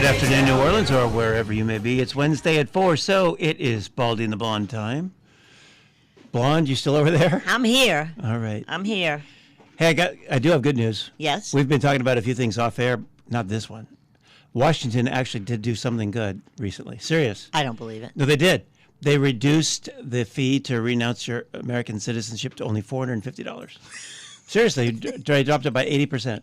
Good afternoon, New Orleans, or wherever you may be. It's Wednesday at 4, so it is Baldy and the Blonde time. Blonde, you still over there? I'm here. All right. I'm here. Hey, I do have good news. Yes? We've been talking about a few things off air, not this one. Washington actually did do something good recently. Serious. I don't believe it. No, they did. They reduced the fee to renounce your American citizenship to only $450. Seriously, they dropped it by 80%.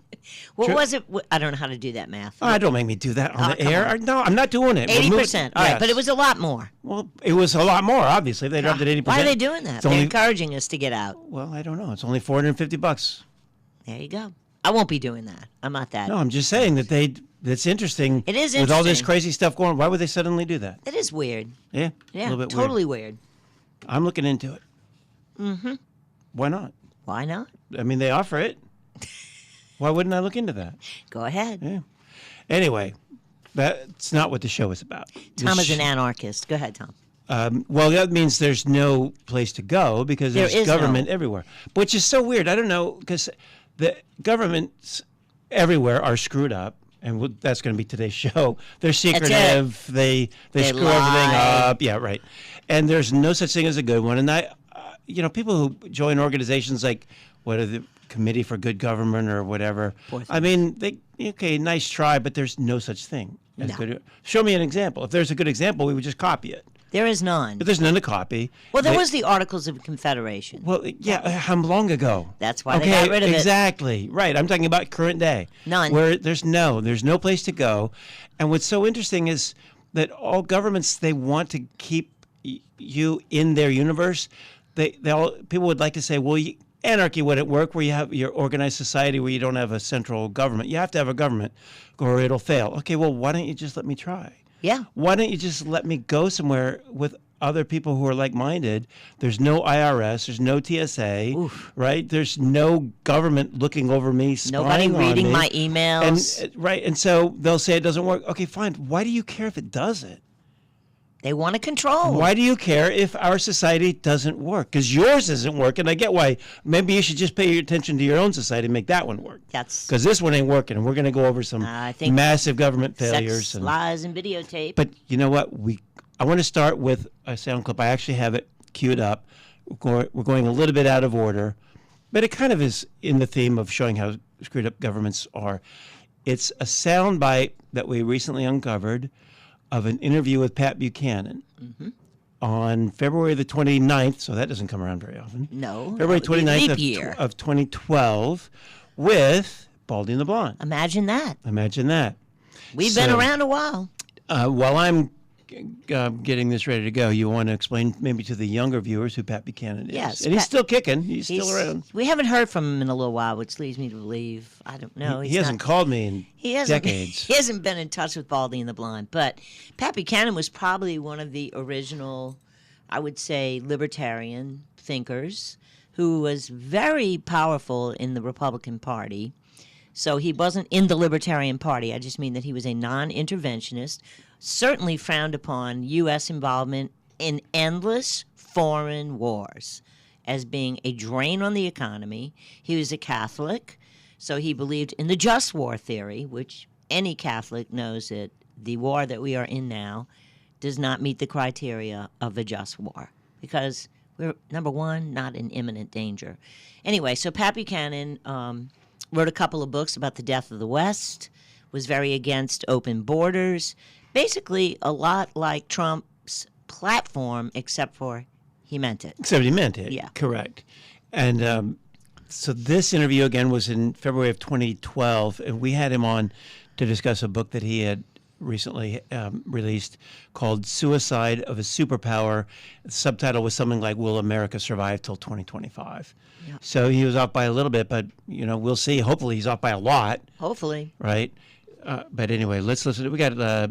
What was it? I don't know how to do that math. Oh, don't make me do that on the air. On. No, I'm not doing it. 80%. All right, but it was a lot more. Well, it was a lot more, obviously. They dropped it 80%. Why are they doing that? They're encouraging us to get out. Well, I don't know. It's only $450. There you go. I won't be doing that. I'm not that. No, I'm just saying that that's interesting. It is interesting. With all this crazy stuff going on, why would they suddenly do that? It is weird. Yeah? Yeah, a little bit totally weird. I'm looking into it. Mm-hmm. Why not? Why not? I mean, they offer it. Why wouldn't I look into that? Go ahead. Yeah. Anyway, that's not what the show is about. Tom is an anarchist. Go ahead, Tom. Well, that means there's no place to go because there's government everywhere, which is so weird. I don't know, because the governments everywhere are screwed up, and that's going to be today's show. They're secretive. They screw everything up. Yeah, right. And there's no such thing as a good one. And people who join organizations like the Committee for Good Government or whatever. I mean, nice try, but there's no such thing as good. Show me an example. If there's a good example, we would just copy it. There is none. But there's none to copy. Well, there was the Articles of Confederation. Well, yeah, how long ago? That's why they got rid of it. Exactly. Right. I'm talking about current day. None. Where there's no place to go. And what's so interesting is that all governments, they want to keep you in their universe. People would like to say, well, anarchy wouldn't work where you have your organized society where you don't have a central government. You have to have a government or it'll fail. Okay, well, why don't you just let me try? Yeah. Why don't you just let me go somewhere with other people who are like-minded? There's no IRS. There's no TSA. Oof. Right? There's no government looking over me, spying Nobody reading on me. my emails. And so they'll say it doesn't work. Okay, fine. Why do you care if it doesn't? They want to control. Why do you care if our society doesn't work? Because yours isn't working. I get why. Maybe you should just pay attention to your own society and make that one work. Because this one ain't working, and we're going to go over some massive government failures. Sex, lies, and videotape. But you know what? I want to start with a sound clip. I actually have it queued up. We're going a little bit out of order, but it kind of is in the theme of showing how screwed up governments are. It's a sound bite that we recently uncovered of an interview with Pat Buchanan on February the 29th, so that doesn't come around very often. No. February 29th of 2012 with Baldy and the Blonde. Imagine that. We've been around a while. While I'm getting this ready to go, you want to explain maybe to the younger viewers who Pat Buchanan is. Yes. And he's still kicking. He's still around. We haven't heard from him in a little while, which leads me to believe, I don't know. He hasn't called me in decades. He hasn't been in touch with Baldy and the Blonde. But Pat Buchanan was probably one of the original, I would say, libertarian thinkers who was very powerful in the Republican Party. So he wasn't in the Libertarian Party. I just mean that he was a non-interventionist, certainly frowned upon U.S. involvement in endless foreign wars as being a drain on the economy. He was a Catholic, so he believed in the just war theory, which any Catholic knows that the war that we are in now does not meet the criteria of a just war because we're, number one, not in imminent danger. Anyway, so Pat Buchanan wrote a couple of books about the death of the West, was very against open borders, basically a lot like Trump's platform, except for he meant it. Except he meant it. Yeah. Correct. And so this interview, again, was in February of 2012, and we had him on to discuss a book that he had recently released called Suicide of a Superpower. The subtitle was something like, Will America Survive Till 2025? Yeah. So he was off by a little bit, but, we'll see. Hopefully he's off by a lot. Hopefully. Right? But anyway, let's listen. We got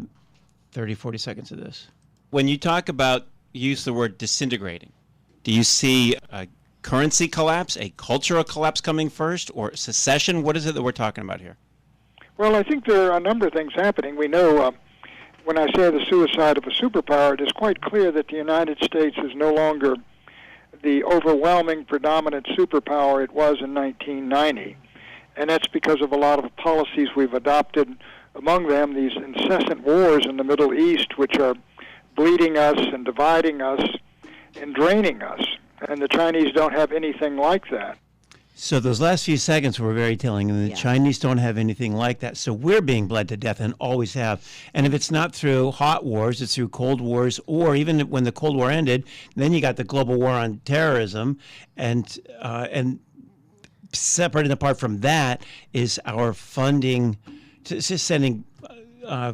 30, 40 seconds of this. When you talk about, you use the word disintegrating, do you see a currency collapse, a cultural collapse coming first, or secession? What is it that we're talking about here? Well, I think there are a number of things happening. We know when I say the suicide of a superpower, it is quite clear that the United States is no longer the overwhelming, predominant superpower it was in 1990. And that's because of a lot of policies we've adopted among them these incessant wars in the Middle East, which are bleeding us and dividing us and draining us. And the Chinese don't have anything like that. So those last few seconds were very telling, and the Chinese don't have anything like that. So we're being bled to death and always have. And if it's not through hot wars, it's through cold wars, or even when the Cold War ended, then you got the global war on terrorism, and separate and apart from that is our funding, just sending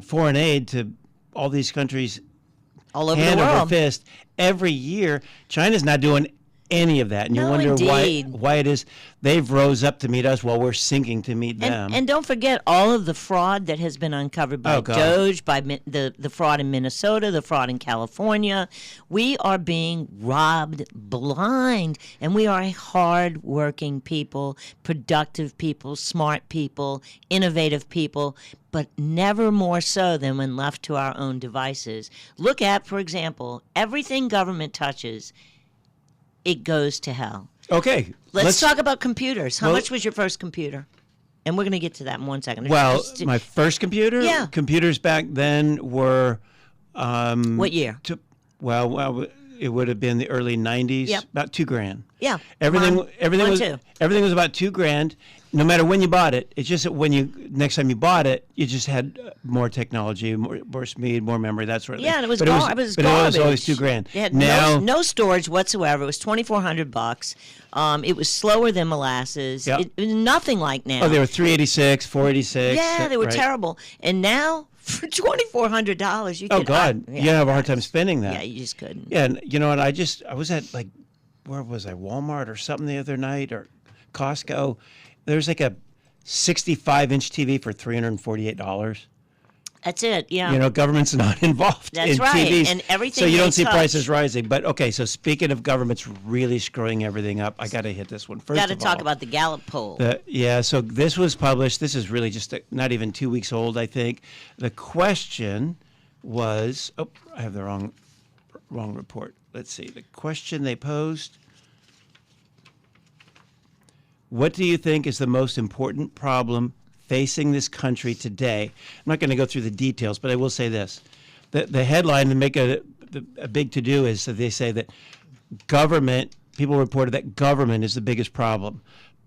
foreign aid to all these countries all over hand the world. Over fist every year. China's not doing any of that, and you wonder why it is they've rose up to meet us while we're sinking to meet them. And don't forget all of the fraud that has been uncovered by Doge, by the fraud in Minnesota, the fraud in California. We are being robbed blind, and we are a hard-working people, productive people, smart people, innovative people, but never more so than when left to our own devices. Look at, for example, everything government touches, it goes to hell. Okay. Let's talk about computers. How much was your first computer? And we're going to get to that in 1 second. Well, my first computer? Yeah. Computers back then were... what year? It would have been the early 90s. Yep. About $2,000. Yeah. Everything was about $2,000. No matter when you bought it, it's just that next time you bought it, you just had more technology, more speed, more memory, that sort of thing. Yeah, and it was But garbage. it was always $2,000. It had no storage whatsoever. It was $2,400. It was slower than molasses. Yep. It was nothing like now. Oh, they were $386, $486. Yeah, they were terrible. And now, for $2,400, you could... Oh, God. You have a hard time spending that. Yeah, you just couldn't. Yeah, and you know what? I was at, where was I? Walmart or something the other night, or Costco. There's like a 65-inch TV for $348. That's it, yeah. Government's not involved in TVs. And everything so you don't see touch. prices rising. But, okay, so speaking of governments really screwing everything up, I got to hit this one first. Got to talk about the Gallup poll. So this was published. This is really just not even 2 weeks old, I think. The question was, I have the wrong report. Let's see. The question they posed: what do you think is the most important problem facing this country today? I'm not going to go through the details, but I will say this. The headline to make a big to-do is that they say that people reported that government is the biggest problem.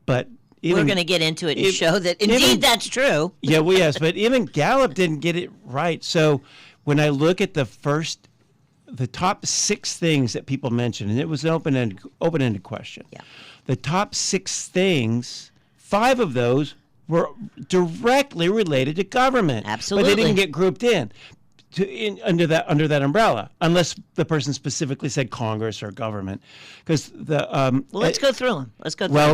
But we're going to get into it and show that indeed that's true. Yeah, well, yes, but even Gallup didn't get it right. So when I look at the top 6 things that people mentioned, and it was an open-ended question. Yeah. The top 6 things, 5 of those were directly related to government. Absolutely. But they didn't get grouped under that umbrella, unless the person specifically said Congress or government. Because let's go through them.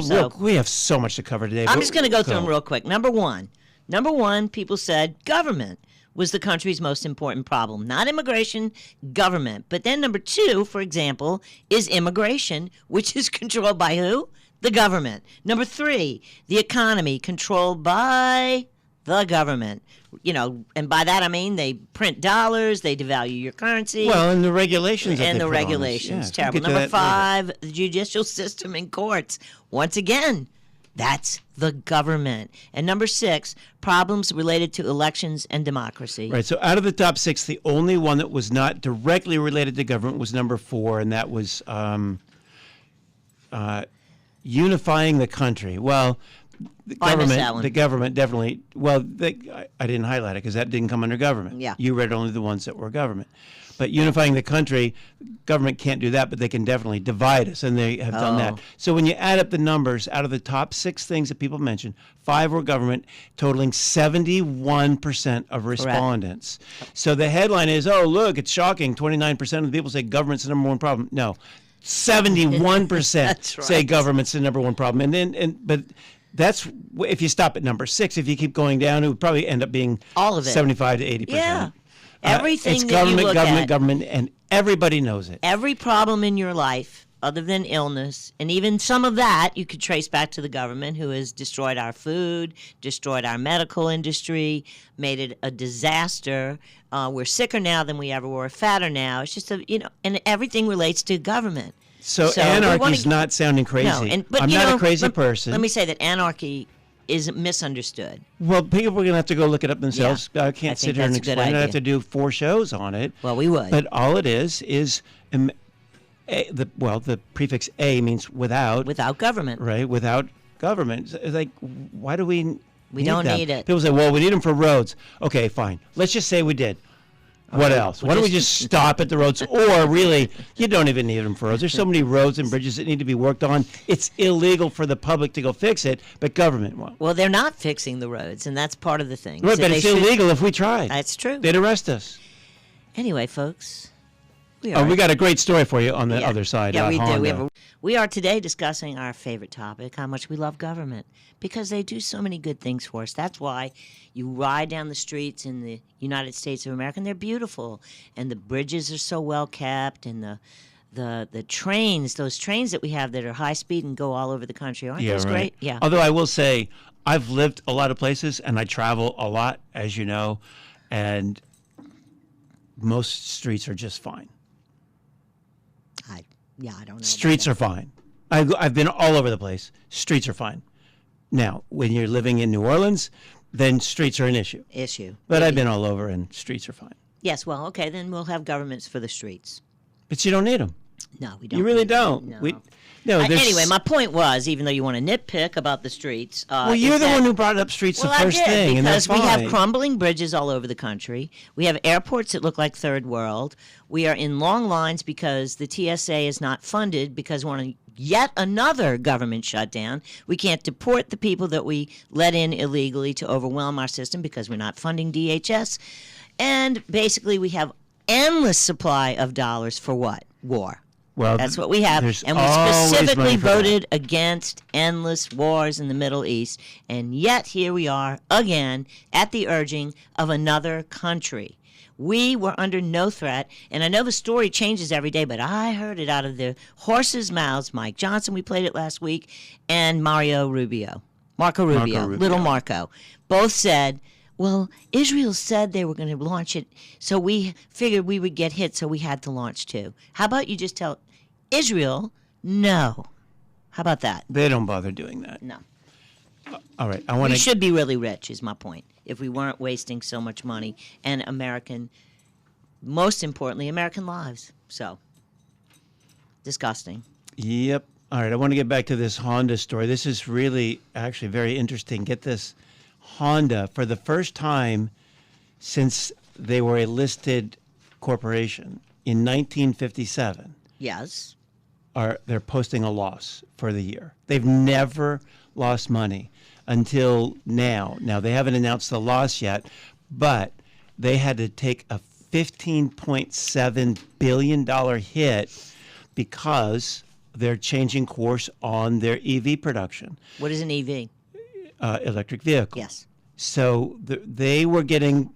Look, we have so much to cover today. I'm just going to go through them real quick. Number one, people said government was the country's most important problem. Not immigration, government. But then number 2, for example, is immigration, which is controlled by who? The government. Number 3, the economy, controlled by the government. And by that I mean they print dollars, they devalue your currency. Well, and the regulations. Terrible. Number 5, the judicial system and courts. Once again, that's the government. And number 6, problems related to elections and democracy. Right. So out of the top 6, the only one that was not directly related to government was number 4, and that was unifying the country. Well, the government definitely. Well, I didn't highlight it because that didn't come under government. Yeah. You read only the ones that were government. But unifying the country, government can't do that, but they can definitely divide us, and they have done that. So when you add up the numbers, out of the top 6 things that people mentioned, 5 were government, totaling 71% of respondents. Correct. So the headline is, look, it's shocking. 29% of the people say government's the number one problem. No, 71% say government's the number one problem. But that's if you stop at number 6. If you keep going down, it would probably end up being all of it, 75 to 80%. Yeah. Everything it's that government, you look government, at, government, and everybody knows it. Every problem in your life, other than illness, and even some of that you could trace back to the government, who has destroyed our food, destroyed our medical industry, made it a disaster. We're sicker now than we ever were, fatter now. It's just and everything relates to government. So anarchy's not sounding crazy. No, but I'm not a crazy person. Let me say that anarchy is misunderstood. Well, people are going to have to go look it up themselves. I can't sit here and explain it. I have to do 4 shows on it. Well, we would. But all it is the prefix A means without. Without government. Right, without government. It's like, why do we don't them? need it. People say, well, we need them for roads. Okay, fine. Let's just say we did. What else? Why don't we just stop at the roads? Or really, you don't even need them for roads. There's so many roads and bridges that need to be worked on. It's illegal for the public to go fix it, but government won't. Well, they're not fixing the roads, and that's part of the thing. Right, but it's illegal if we tried. That's true. They'd arrest us. Anyway, folks. We got a great story for you on the other side. Yeah, we do. We are today discussing our favorite topic, how much we love government, because they do so many good things for us. That's why you ride down the streets in the United States of America, and they're beautiful, and the bridges are so well kept, and the trains, those trains that we have that are high speed and go all over the country, aren't those great? Yeah. Although I will say, I've lived a lot of places, and I travel a lot, as you know, and most streets are just fine. I don't know. Streets are fine. I've been all over the place. Streets are fine. Now, when you're living in New Orleans, then streets are an issue. But I've been all over, and streets are fine. Yes, well, okay, then we'll have governments for the streets. But you don't need them. No, we don't. You really don't. No. Anyway, my point was, even though you want to nitpick about the streets, you're the one who brought up streets the first thing, and that's fine. Because we have crumbling bridges all over the country. We have airports that look like third world. We are in long lines because the TSA is not funded because we're on yet another government shutdown. We can't deport the people that we let in illegally to overwhelm our system because we're not funding DHS. And basically, we have endless supply of dollars for what? War. Well, that's what we have. And we specifically voted against endless wars in the Middle East. And yet here we are again at the urging of another country. We were under no threat. And I know the story changes every day, but I heard it out of the horses' mouths. Mike Johnson, we played it last week, and Marco Rubio. Little Marco. Both said, well, Israel said they were going to launch it, so we figured we would get hit, so we had to launch too. How about you just tell Israel no? How about that? They don't bother doing that. No. All right. We should be really rich, is my point, if we weren't wasting so much money and most importantly, American lives. So, disgusting. Yep. All right. I want to get back to this Honda story. This is really actually very interesting. Get this. Honda, for the first time since they were a listed corporation in 1957. Yes. They're posting a loss for the year. They've never lost money until now. Now, they haven't announced the loss yet, but they had to take a $15.7 billion hit because they're changing course on their EV production. What is an EV? Electric vehicle. Yes. So they were getting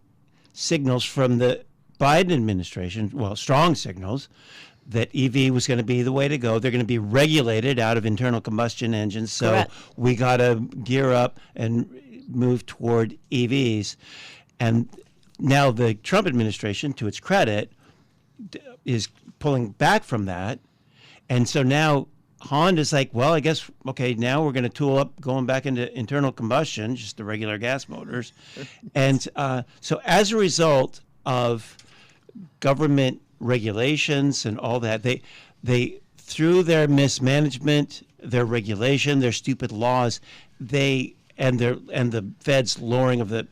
signals from the Biden administration, well, strong signals, that EV was going to be the way to go. They're going to be regulated out of internal combustion engines. So Correct. We got to gear up and move toward EVs. And now the Trump administration, to its credit, is pulling back from that. And so now Honda's like, well, I guess, okay, now we're going to tool up going back into internal combustion, just the regular gas motors. And so as a result of government regulations and all that, they through their mismanagement, their regulation, their stupid laws, and the Fed's lowering of the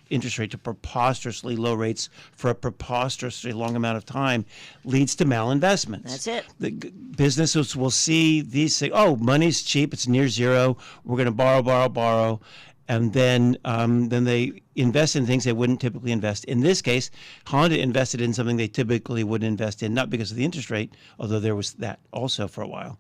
interest rate to preposterously low rates for a preposterously long amount of time leads to malinvestments. That's it. The businesses will see these things. Oh, money's cheap. It's near zero. We're going to borrow. And then they invest in things they wouldn't typically invest. In this case, Honda invested in something they typically wouldn't invest in, not because of the interest rate, although there was that also for a while,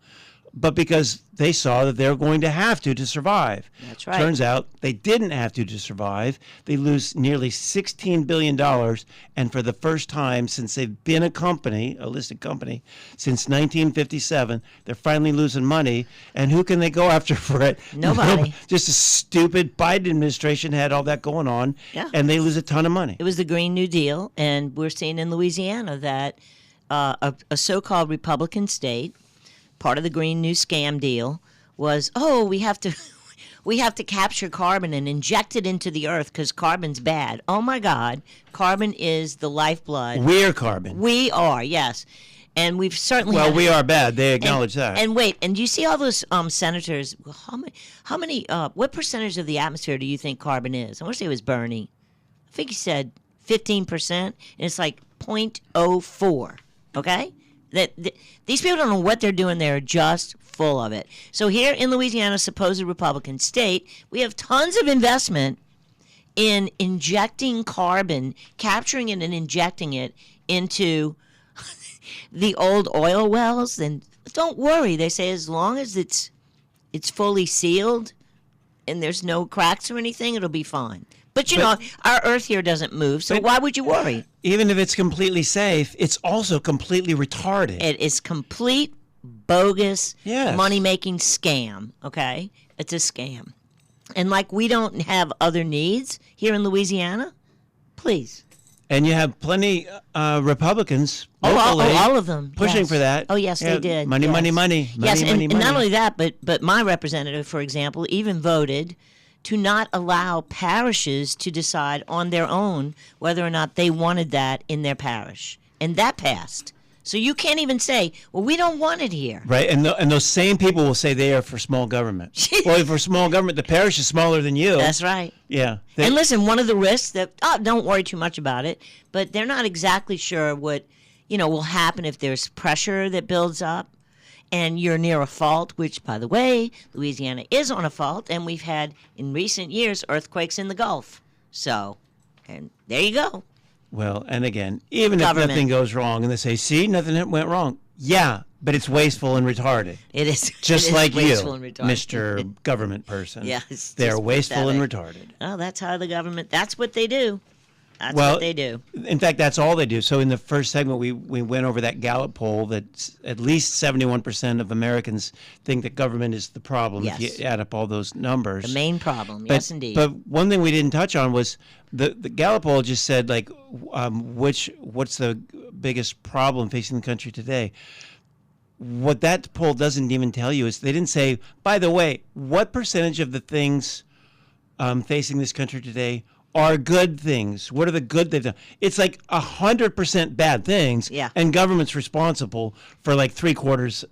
but because they saw that they were going to have to survive. That's right. Turns out they didn't have to survive. They lose nearly $16 billion, and for the first time since they've been a listed company, since 1957, they're finally losing money. And who can they go after for it? Nobody. Just a stupid Biden administration had all that going on, and they lose a ton of money. It was the Green New Deal, and we're seeing in Louisiana that a so-called Republican state, part of the Green New Scam deal was, we have to we have to capture carbon and inject it into the earth because carbon's bad. Oh, my God. Carbon is the lifeblood. We're carbon. We are, yes. And we've certainly we are bad. They acknowledge that. And wait, and do you see all those senators? How many? What percentage of the atmosphere do you think carbon is? I want to say it was Bernie. I think he said 15%, and it's like 0.04. Okay, these people don't know what they're doing. They're just full of it. So here in Louisiana, supposed Republican state, we have tons of investment in injecting carbon, capturing it, and injecting it into the old oil wells. And don't worry, they say, as long as it's fully sealed and there's no cracks or anything, it'll be fine. But you know, our earth here doesn't move, so why would you worry? Even if it's completely safe, it's also completely retarded. It is complete bogus money-making scam, okay? It's a scam. And like we don't have other needs here in Louisiana, please. And you have plenty Republicans locally all of them pushing for that. Oh, yes, they did. Money, money, money. Yes, money, and not only that, but my representative, for example, even voted to not allow parishes to decide on their own whether or not they wanted that in their parish. And that passed. So you can't even say, well, we don't want it here. Right, and those same people will say they are for small government. Well, for small government, the parish is smaller than you. That's right. Yeah. And listen, one of the risks that, don't worry too much about it, but they're not exactly sure what, will happen if there's pressure that builds up and you're near a fault, which, by the way, Louisiana is on a fault, and we've had, in recent years, earthquakes in the Gulf. So, and there you go. Well, and again, even if nothing goes wrong, and they say, see, nothing went wrong. Yeah, but it's wasteful and retarded. It is. Just like you, Mr. Government person. Yes. They're wasteful and retarded. Oh, that's how the government, that's what they do. That's what they do. In fact, that's all they do. So in the first segment, we went over that Gallup poll that at least 71% of Americans think that government is the problem. Yes. If you add up all those numbers. The main problem, yes, indeed. But one thing we didn't touch on was the Gallup poll just said, like, what's the biggest problem facing the country today? What that poll doesn't even tell you is they didn't say, by the way, what percentage of the things facing this country today are good things? What are the good they've done? It's like 100% bad things, and government's responsible for like 3/4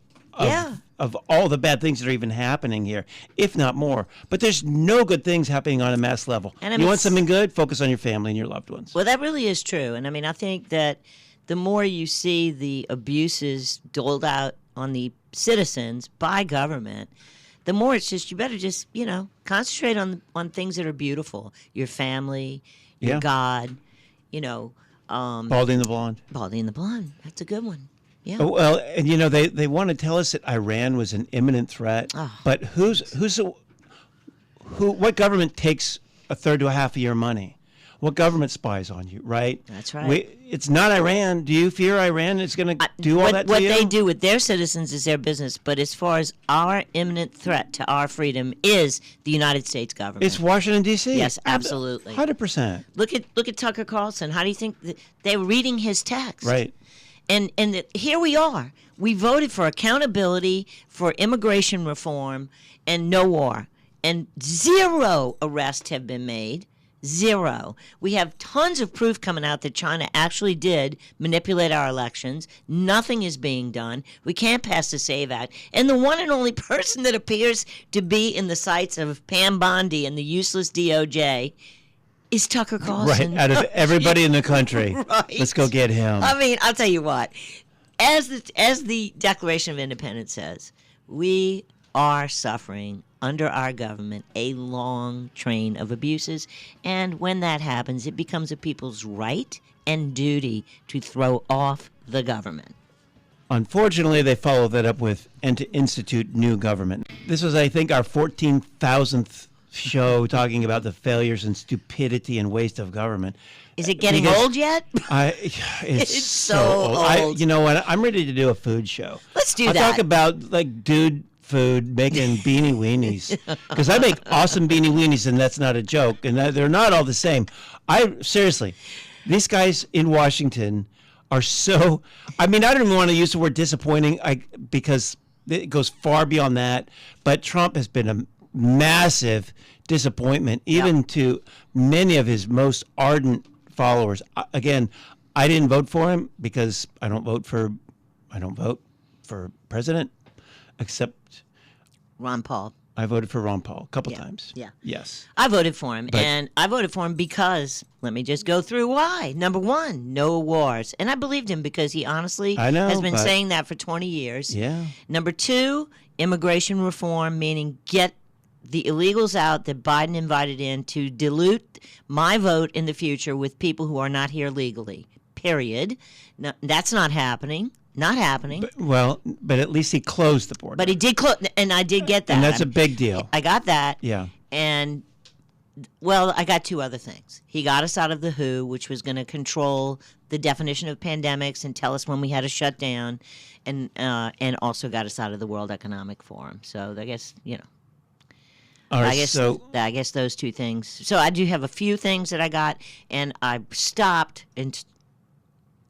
of all the bad things that are even happening here, if not more. But there's no good things happening on a mass level. And you want something good? Focus on your family and your loved ones. Well, that really is true. And I mean, I think that the more you see the abuses doled out on the citizens by government, the more it's just, you better just, concentrate on things that are beautiful. Your family, your God, Baldy and the Blonde. Baldy and the Blonde. That's a good one. Yeah. Oh, well, and they want to tell us that Iran was an imminent threat, but what government takes a third to a half of your money? What government spies on you, right? That's right. It's not Iran. Do you fear Iran is going to do all that to you? What they do with their citizens is their business, but as far as our imminent threat to our freedom is the United States government. It's Washington, D.C.? Yes, absolutely. 100%. Look at Tucker Carlson. How do you think they were reading his text? Right. And here we are. We voted for accountability, for immigration reform, and no war. And 0 arrests have been made. 0. We have tons of proof coming out that China actually did manipulate our elections. Nothing is being done. We can't pass the SAVE Act. And the one and only person that appears to be in the sights of Pam Bondi and the useless DOJ is Tucker Carlson. Right, out of everybody in the country. Right. Let's go get him. I mean, I'll tell you what. As the Declaration of Independence says, we are suffering under our government a long train of abuses, and when that happens, it becomes a people's right and duty to throw off the government. Unfortunately, they follow that up with and to institute new government. This was, I think, our 14,000th show talking about the failures and stupidity and waste of government. Is it getting old yet? It's so old. You know what? I'm ready to do a food show. Let's do that. I'll talk about, like, dude food making beanie weenies, because I make awesome beanie weenies, and that's not a joke, and they're not all the same. Seriously, these guys in Washington are so, I mean, I don't even want to use the word disappointing because it goes far beyond that, but Trump has been massive disappointment, even to many of his most ardent followers. Again, I didn't vote for him because I don't vote for president, except Ron Paul. I voted for Ron Paul a couple times. Yeah. Yes. I voted for him, and I voted for him because, let me just go through why. Number one, no wars. And I believed him because he honestly has been saying that for 20 years. Yeah. Number two, immigration reform, meaning get the illegals out that Biden invited in to dilute my vote in the future with people who are not here legally, period. No, that's not happening. Not happening. But at least he closed the border. But he did close, and I did get that. And that's a big deal. I got that. Yeah. And, well, I got two other things. He got us out of the WHO, which was going to control the definition of pandemics and tell us when we had to shut down, and also got us out of the World Economic Forum. So I guess, All right, I guess those two things. So I do have a few things that I got, and I stopped, and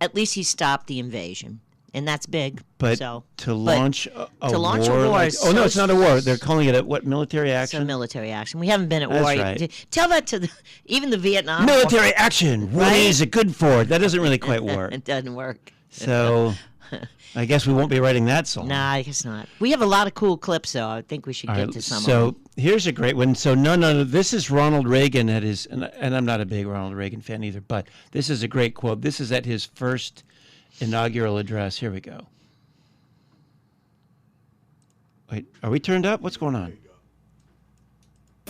at least he stopped the invasion. And that's big. But to launch a war? No, it's not a war. They're calling it military action? It's a military action. We haven't been at war. Right. Tell that to even the Vietnam military war. action. What is it good for? That doesn't really quite work. It doesn't work. So I guess we won't be writing that song. Nah, I guess not. We have a lot of cool clips, though. I think we should get to some of them. So here's a great one. So this is Ronald Reagan at his, and I'm not a big Ronald Reagan fan either, but this is a great quote. This is at his first inaugural address. Here we go. Wait, are we turned up? What's going on?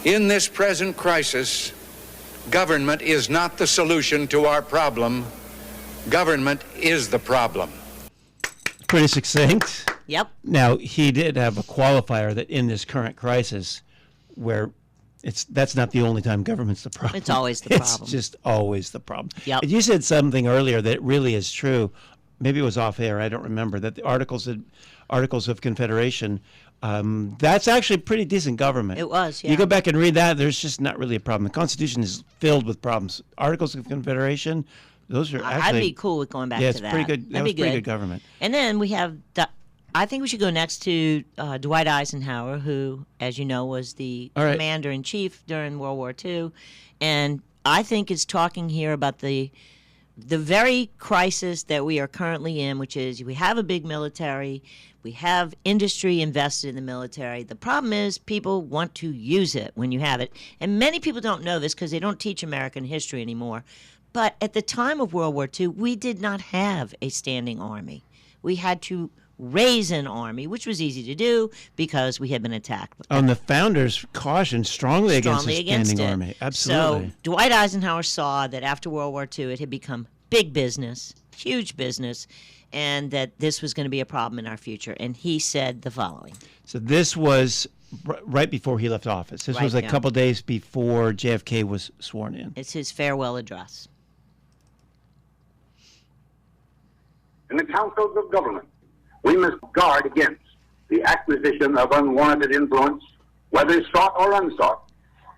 In this present crisis, government is not the solution to our problem. Government is the problem. Pretty succinct. Yep. Now, he did have a qualifier that in this current crisis, where that's not the only time government's the problem. It's always the problem. It's just always the problem. Yep. And you said something earlier that really is true. Maybe it was off air. I don't remember. That the Articles of Confederation, that's actually pretty decent government. It was, yeah. You go back and read that, there's just not really a problem. The Constitution is filled with problems. Articles of Confederation, those are actually... I'd be cool with going back to that. Yeah, it's pretty good. That was pretty good government. And then we have... I think we should go next to Dwight Eisenhower, who, as you know, was the commander-in-chief during World War II. And I think is talking here about the very crisis that we are currently in, which is we have a big military, we have industry invested in the military. The problem is people want to use it when you have it. And many people don't know this because they don't teach American history anymore. But at the time of World War II, we did not have a standing army. We had to raise an army, which was easy to do because we had been attacked. And the founders cautioned strongly against a standing army. Absolutely. So Dwight Eisenhower saw that after World War II, it had become big business, huge business, and that this was going to be a problem in our future. And he said the following. So this was right before he left office. This was a couple days before JFK was sworn in. It's his farewell address. In the councils of government, we must guard against the acquisition of unwarranted influence, whether sought or unsought,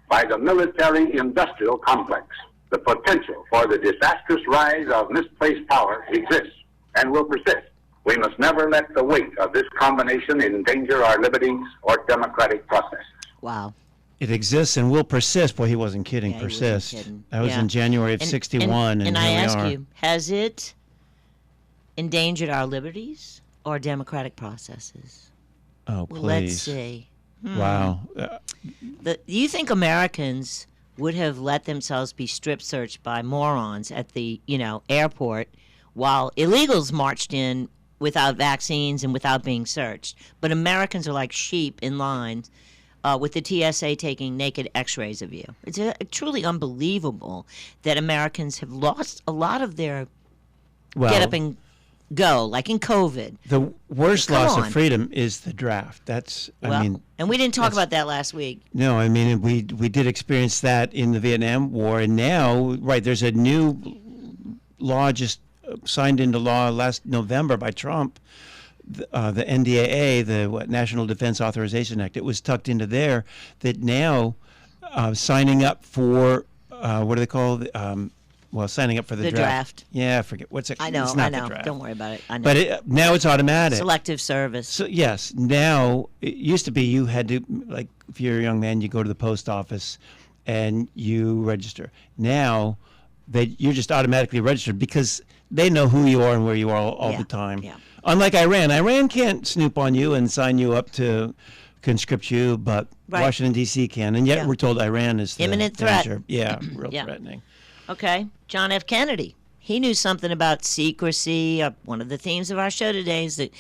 by the military-industrial complex. The potential for the disastrous rise of misplaced power exists and will persist. We must never let the weight of this combination endanger our liberties or democratic processes. Wow. It exists and will persist. Boy, he wasn't kidding. Yeah, persist. He wasn't kidding. That was in January of 61. And I ask you, has it endangered our liberties or democratic processes? Oh, well, please. Let's see. Wow. Do you think Americans would have let themselves be strip searched by morons at the, airport while illegals marched in without vaccines and without being searched? But Americans are like sheep in lines with the TSA taking naked x-rays of you. It's truly unbelievable that Americans have lost a lot of their get up and go, like in COVID. The worst loss of freedom is the draft. And we didn't talk about that last week. No, I mean, we did experience that in the Vietnam War, and now, there's a new law just signed into law last November by Trump, the NDAA, the National Defense Authorization Act. It was tucked into there that now signing up for, what do they call signing up for the draft. Yeah, I forget. What's it? I know, it's not I know. The draft. Don't worry about it. I know. But now it's automatic. Selective service. So, yes. Now, it used to be you had to, like, if you're a young man, you go to the post office and you register. Now, you're just automatically registered because they know who you are and where you are all the time. Yeah. Unlike Iran. Iran can't snoop on you and sign you up to conscript you, but Washington, D.C. can. And yet we're told Iran is the imminent threat. danger. Yeah, real threatening. Okay. John F. Kennedy. He knew something about secrecy. One of the themes of our show today is that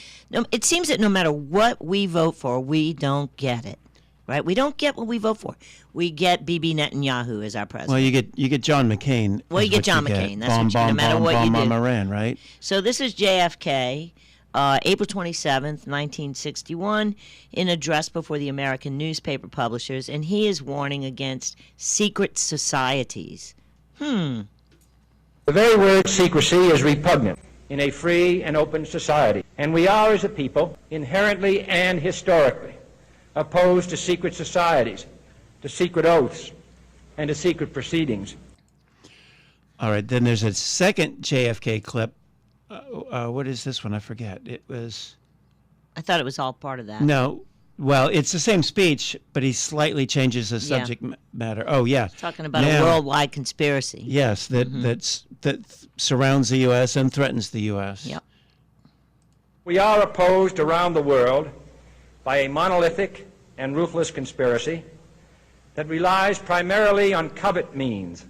it seems that no matter what we vote for, we don't get it. Right? We don't get what we vote for. We get Bibi Netanyahu as our president. Well, you get John McCain. Well, you get John McCain. That's what no matter what you do. Iran, right? So this is JFK, April 27th, 1961, in an address before the American newspaper publishers, and he is warning against secret societies. The very word secrecy is repugnant in a free and open society, and we are, as a people, inherently and historically opposed to secret societies, to secret oaths, and to secret proceedings. All right, then there's a second JFK clip. What is this one? I forget. It was... I thought it was all part of that. No. Well, it's the same speech, but he slightly changes the subject matter. Oh, yeah. He's talking about a worldwide conspiracy. Yes, that surrounds the U.S. and threatens the U.S. Yep. We are opposed around the world by a monolithic and ruthless conspiracy that relies primarily on covert means.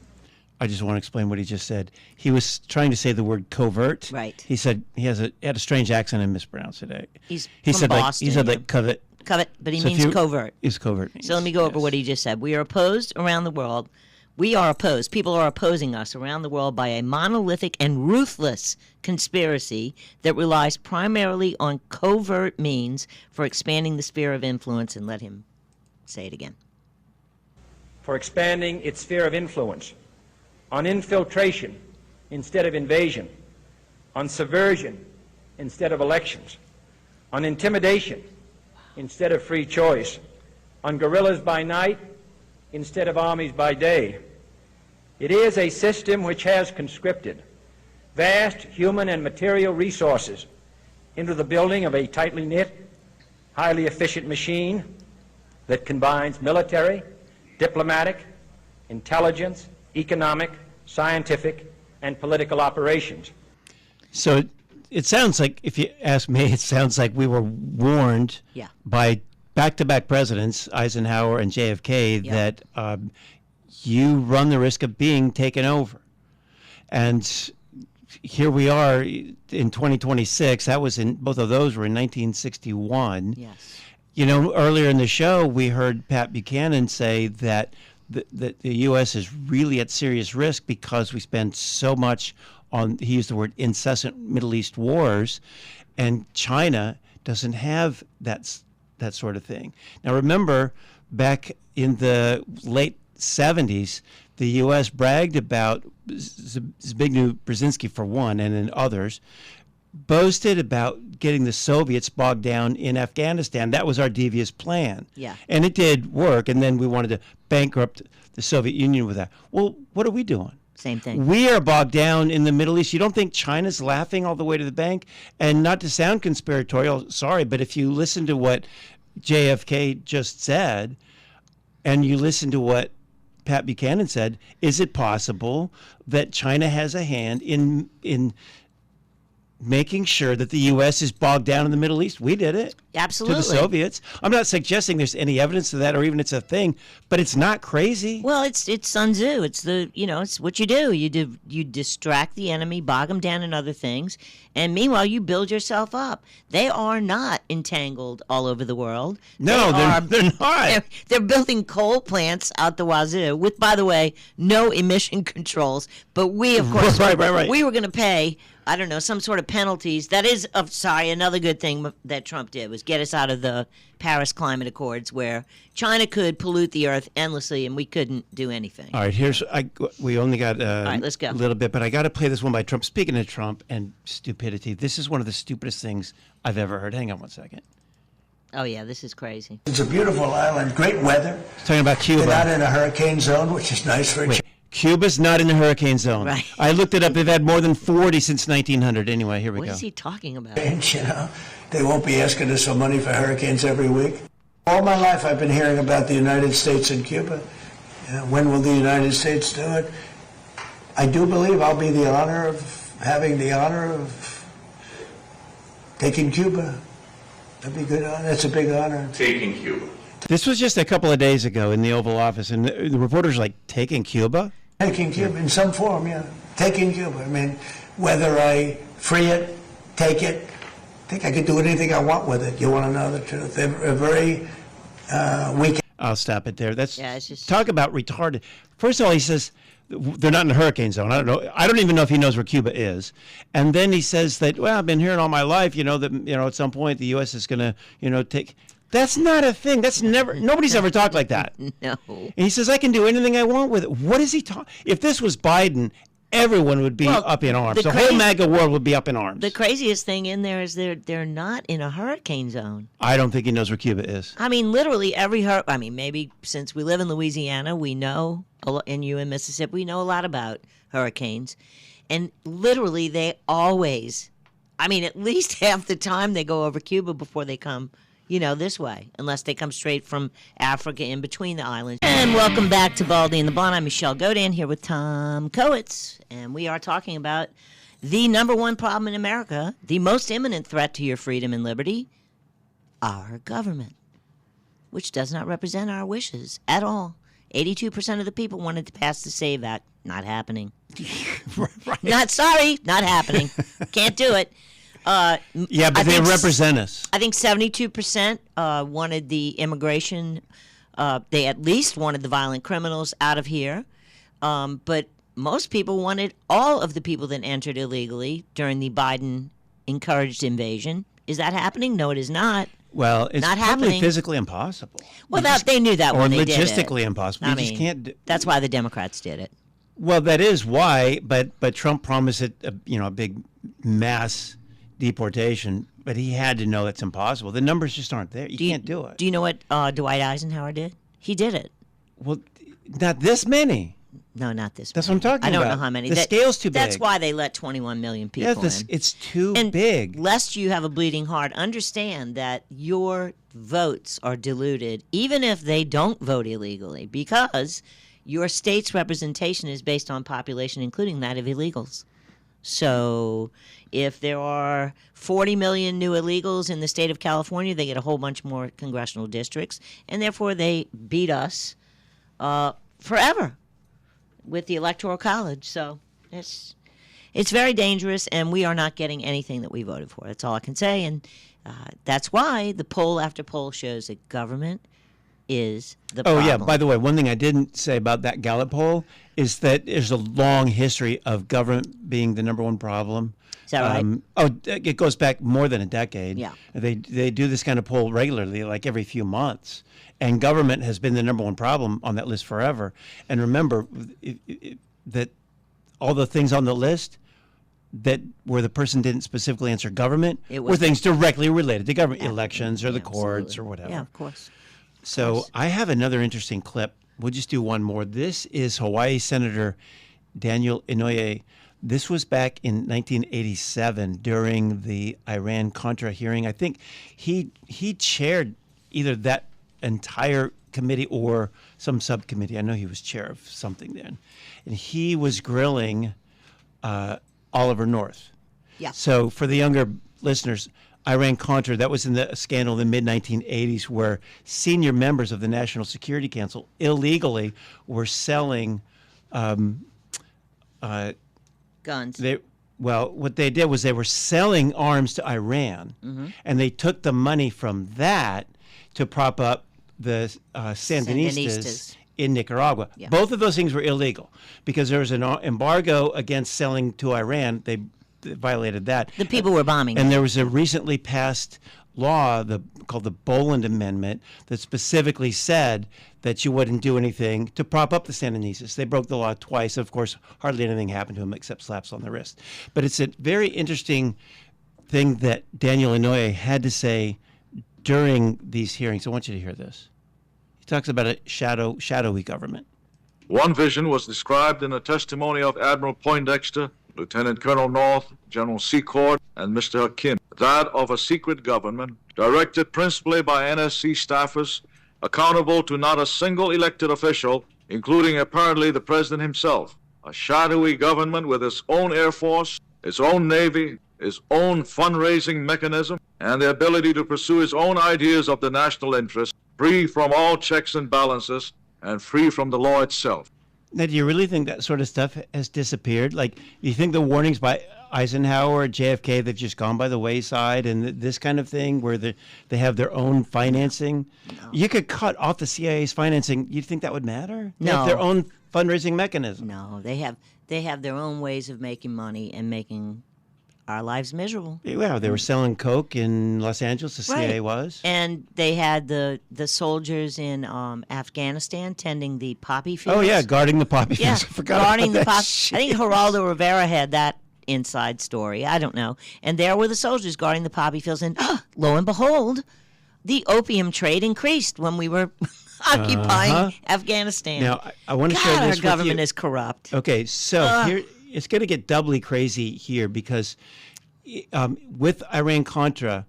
I just want to explain what he just said. He was trying to say the word covert. Right. He said he had a strange accent and mispronounced it. He said Boston. He said like covert. Covert, but he means covert. Is covert. So let me go over what he just said. We are opposed around the world. We are opposed. People are opposing us around the world by a monolithic and ruthless conspiracy that relies primarily on covert means for expanding the sphere of influence. And let him say it again. For expanding its sphere of influence, on infiltration instead of invasion, on subversion instead of elections, on intimidation instead of free choice, on guerrillas by night instead of armies by day. It is a system which has conscripted vast human and material resources into the building of a tightly knit, highly efficient machine that combines military, diplomatic, intelligence, economic, scientific, and political operations. So it sounds like, if you ask me, it sounds like we were warned by back-to-back presidents, Eisenhower and JFK, that you run the risk of being taken over. And here we are in 2026. Both of those were in 1961. Yes. You know, earlier in the show, we heard Pat Buchanan say that the U.S. is really at serious risk because we spend so much on, he used the word, incessant Middle East wars, and China doesn't have that sort of thing. Now, remember, back in the late 70s, the U.S. bragged about, Zbigniew Brzezinski for one, and then others, boasted about getting the Soviets bogged down in Afghanistan. That was our devious plan. Yeah. And it did work, and then we wanted to bankrupt the Soviet Union with that. Well, what are we doing? Same thing. We are bogged down in the Middle East. You don't think China's laughing all the way to the bank? And not to sound conspiratorial, sorry, but if you listen to what JFK just said, and you listen to what Pat Buchanan said, is it possible that China has a hand in making sure that the U.S. is bogged down in the Middle East? We did it. Absolutely. To the Soviets. I'm not suggesting there's any evidence of that or even it's a thing, but it's not crazy. Well, it's Sun Tzu. It's it's what you do. You distract the enemy, bog them down in other things, and meanwhile you build yourself up. They are not entangled all over the world. No, they're not. They're building coal plants out the wazoo with, by the way, no emission controls. But we, of course, right. we were going to pay, I don't know, some sort of penalties. That is, another good thing that Trump did was get us out of the Paris Climate Accords, where China could pollute the earth endlessly and we couldn't do anything. All right, we only got let's go. a little bit, but I got to play this one by Trump. Speaking of Trump and stupidity, this is one of the stupidest things I've ever heard. Hang on one second. Oh, yeah, this is crazy. It's a beautiful island, great weather. He's talking about Cuba. They're not in a hurricane zone, which is nice for a Cuba's not in the hurricane zone. Right. I looked it up. They've had more than 40 since 1900. Anyway, here we go. What is he talking about? You know, they won't be asking us for money for hurricanes every week. All my life I've been hearing about the United States and Cuba. When will the United States do it? I do believe I'll be having the honor of taking Cuba. That'd be good. That's a big honor. Taking Cuba. This was just a couple of days ago in the Oval Office, and the reporters like, taking Cuba? Taking Cuba in some form, yeah. Taking Cuba. I mean, whether I free it, take it, I think I could do anything I want with it. You want to know the truth? They're very weak. I'll stop it there. It's just... Talk about retarded. First of all, he says they're not in the hurricane zone. I don't know. I don't even know if he knows where Cuba is. And then he says that, well, I've been hearing all my life, that at some point the U.S. is going to, take. That's not a thing. That's never. Nobody's ever talked like that. No. And he says I can do anything I want with it. What is he talking? If this was Biden, everyone would be up in arms. The whole MAGA world would be up in arms. The craziest thing in there is they're not in a hurricane zone. I don't think he knows where Cuba is. I mean, literally maybe since we live in Louisiana, we know, and you in Mississippi, we know a lot about hurricanes. And literally they always, at least half the time they go over Cuba before they come this way, unless they come straight from Africa in between the islands. And welcome back to Baldy and the Blonde. I'm Michelle Godin here with Tom Kowitz, and we are talking about the number one problem in America, the most imminent threat to your freedom and liberty, our government, which does not represent our wishes at all. 82% of the people wanted to pass the SAVE Act. Not happening. Right. Not happening. Can't do it. But they represent us. I think 72% wanted the immigration. They at least wanted the violent criminals out of here. But most people wanted all of the people that entered illegally during the Biden-encouraged invasion. Is that happening? No, it is not. Well, it's not probably happening. Physically impossible. Well, they knew that when they did it. Or logistically impossible. You just can't. That's why the Democrats did it. Well, that is why. But Trump promised it. A big mass deportation, but he had to know that's impossible. The numbers just aren't there. You can't do it. Do you know what Dwight Eisenhower did? He did it. Well, not this many. No, not this many. That's what I'm talking about. I don't know how many. The scale's too big. That's why they let 21 million people in. It's too big. Lest you have a bleeding heart, understand that your votes are diluted, even if they don't vote illegally, because your state's representation is based on population, including that of illegals. So if there are 40 million new illegals in the state of California, they get a whole bunch more congressional districts, and therefore they beat us forever with the Electoral College. So it's very dangerous, and we are not getting anything that we voted for. That's all I can say, and that's why the poll after poll shows that government is the problem. Oh, yeah. By the way, one thing I didn't say about that Gallup poll is that there's a long history of government being the number one problem. Is that right? It goes back more than a decade. Yeah. They do this kind of poll regularly, like every few months. And government has been the number one problem on that list forever. And remember that all the things on the list that where the person didn't specifically answer government were things directly related to government, elections or the courts or whatever. Yeah, of course. So I have another interesting clip. We'll just do one more. This is Hawaii Senator Daniel Inouye. This was back in 1987 during the Iran-Contra hearing. I think he chaired either that entire committee or some subcommittee. I know he was chair of something then. And he was grilling Oliver North. Yeah. So for the younger listeners, Iran-Contra, that was in the scandal in the mid-1980s where senior members of the National Security Council illegally were selling guns. What they did was they were selling arms to Iran, and they took the money from that to prop up the Sandinistas in Nicaragua. Yeah. Both of those things were illegal because there was an embargo against selling to Iran. They violated that. The people were bombing. And there was a recently passed law called the Boland Amendment that specifically said that you wouldn't do anything to prop up the Sandinistas. They broke the law twice. Of course, hardly anything happened to them except slaps on the wrist. But it's a very interesting thing that Daniel Inouye had to say during these hearings. I want you to hear this. He talks about a shadowy government. One vision was described in a testimony of Admiral Poindexter, Lieutenant Colonel North, General Secord, and Mr. Hakim, that of a secret government directed principally by NSC staffers, accountable to not a single elected official, including apparently the president himself. A shadowy government with its own Air Force, its own Navy, its own fundraising mechanism, and the ability to pursue its own ideas of the national interest, free from all checks and balances, and free from the law itself. Now, do you really think that sort of stuff has disappeared? Like, you think the warnings by Eisenhower, JFK, they've just gone by the wayside, and this kind of thing where they have their own financing? No. You could cut off the CIA's financing. You think that would matter? No. They have their own fundraising mechanism. No, they have their own ways of making money and making our lives miserable. Yeah, they were selling coke in Los Angeles, the CIA was. And they had the soldiers in Afghanistan tending the poppy fields. Oh, yeah, guarding the poppy fields. I forgot guarding about the that poppy. shit. I think Geraldo Rivera had that inside story. I don't know. And there were the soldiers guarding the poppy fields. And lo and behold, the opium trade increased when we were occupying Afghanistan. Now, I want to share this with you. Our government is corrupt. Okay, so here it's going to get doubly crazy here because with Iran-Contra,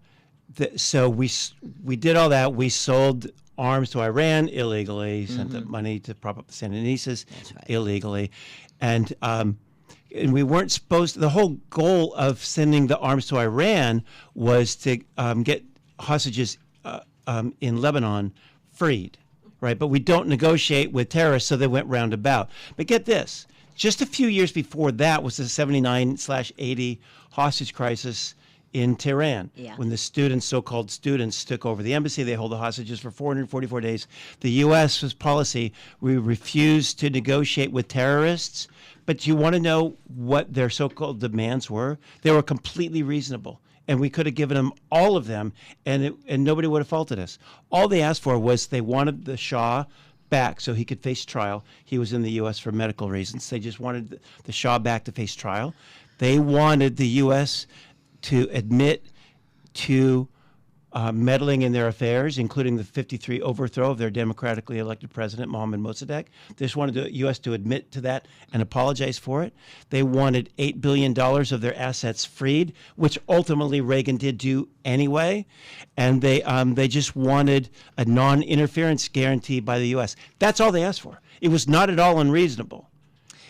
so we did all that. We sold arms to Iran illegally, sent the money to prop up the Sandinistas illegally, and we weren't supposed to. The whole goal of sending the arms to Iran was to get hostages in Lebanon freed, right? But we don't negotiate with terrorists, so they went roundabout. But get this. Just a few years before that was the 79/80 hostage crisis in Tehran, when the so-called students, took over the embassy. They hold the hostages for 444 days. The U.S.'s policy, we refused to negotiate with terrorists. But you want to know what their so-called demands were? They were completely reasonable. And we could have given them all of them, and nobody would have faulted us. All they asked for was they wanted the Shah back so he could face trial. He was in the U.S. for medical reasons. They just wanted the Shah back to face trial. They wanted the U.S. to admit to meddling in their affairs, including the 53 overthrow of their democratically elected president, Mohammad Mossadegh. They just wanted the U.S. to admit to that and apologize for it. They wanted $8 billion of their assets freed, which ultimately Reagan did do anyway. And they just wanted a non-interference guarantee by the U.S. That's all they asked for. It was not at all unreasonable.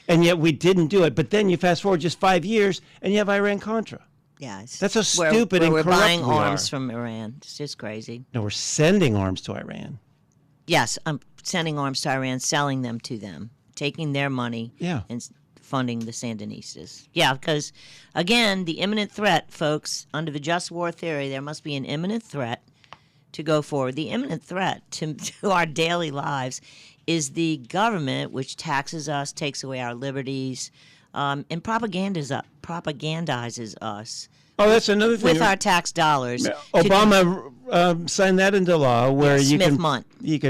And yet we didn't do it. But then you fast forward just 5 years, and you have Iran-Contra. Yeah, that's how stupid and we're corrupt buying we arms are. from Iran. It's just crazy. No, we're sending arms to Iran. Yes, I'm sending arms to Iran, selling them to them, taking their money and funding the Sandinistas. Yeah, because, again, the imminent threat, folks, under the just war theory, there must be an imminent threat to go forward. The imminent threat to our daily lives is the government, which taxes us, takes away our liberties, and propagandizes us. Oh, that's another thing. With our tax dollars. Obama signed that into law where you can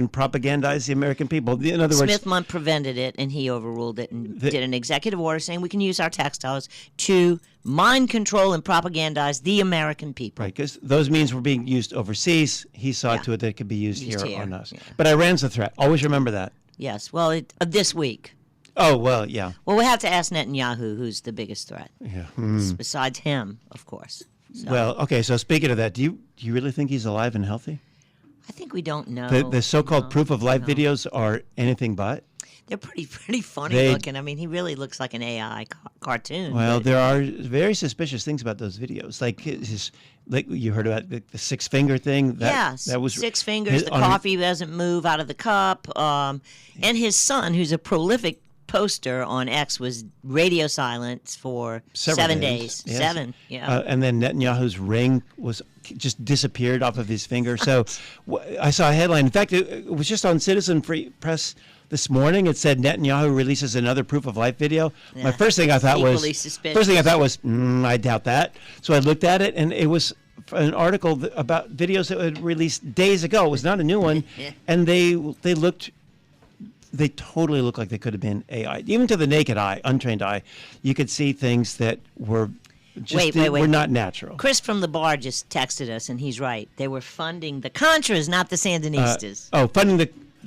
propagandize the American people. In other words, Smith-Mundt prevented it, and he overruled it and did an executive order saying we can use our tax dollars to mind control and propagandize the American people. Right, because those means were being used overseas. He saw to it that it could be used here on us. Yeah. But Iran's a threat. Always remember that. Yes. Well, this week. Oh, well, yeah. Well, we have to ask Netanyahu who's the biggest threat. Yeah. Besides him, of course. So. Well, okay, so speaking of that, do you really think he's alive and healthy? I think we don't know. The so-called proof of life videos are anything but? They're pretty funny looking. I mean, he really looks like an AI cartoon. Well, there are very suspicious things about those videos. Like you heard about the 6-finger thing. That was 6 fingers. The coffee doesn't move out of the cup. And his son, who's a prolific poster on X, was radio silence for 7 days. Yes. 7, yeah. And then Netanyahu's ring was just disappeared off of his finger. So I saw a headline. In fact, it was just on Citizen Free Press this morning. It said Netanyahu releases another proof of life video. Yeah. My first thing I thought was, I doubt that. So I looked at it, and it was an article about videos that were released days ago. It was not a new one, and they totally look like they could have been AI. Even to the naked eye, untrained eye, you could see things that were just were not natural. Chris from the bar just texted us, and he's right. They were funding the Contras, not the Sandinistas. Funding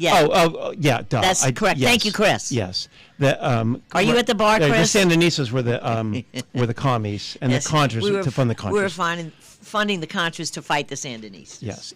Yeah. Yeah. Duh. That's correct. Yes, Thank you, Chris. Yes. Are you at the bar, Chris? The Sandinistas were the commies and Yes, the Contras to fund the Contras. We were funding the Contras to fight the Sandinistas. Yes.